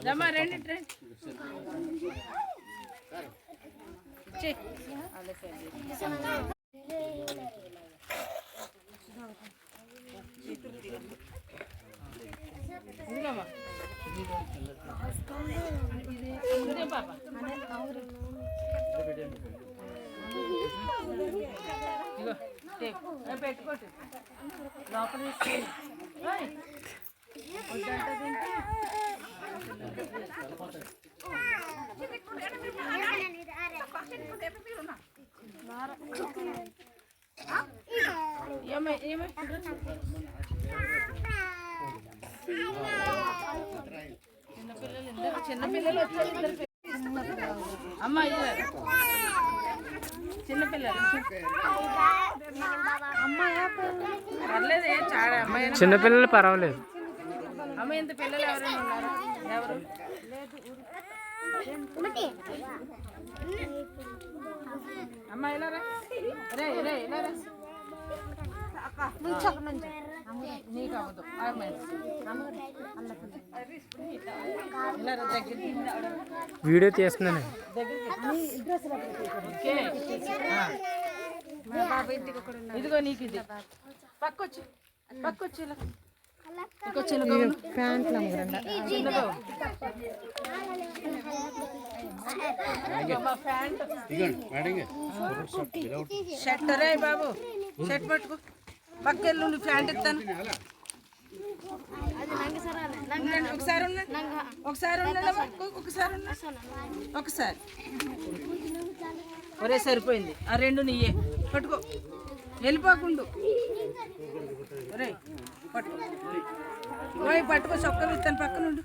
రమ్మా రండి రండి ఇదిగమ్మా ఇదే పాప ఇగో పెట్టుకోండి లోపల చిన్నపిల్లలు వచ్చారు అమ్మ చిన్నపిల్లలు పర్లేదు చాలా అమ్మాయి చిన్నపిల్లలు పర్వాలేదు అమ్మ ఇంత పిల్లలు ఎవరైనా ఉన్నారా ఎవరు అమ్మ ఇలా రే రే ఇలా రా నీకు అవ్వదు వీడియో తీస్తున్నాను ఇదిగో నీకు ఇది పక్కొచ్చి పక్కొచ్చి షర్ట్ రే బాబు షర్ట్ పట్టుకో పక్కెళ్ళు ప్యాంట్ ఇస్తాను ఒకసారి ఒకసారి ఒకసారి ఒరే సరిపోయింది ఆ రెండు నీయే పట్టుకో వెళ్ళిపోకుండు ఒరే పట్టుకో చొక్కలు ఇస్తాను పక్కనుండు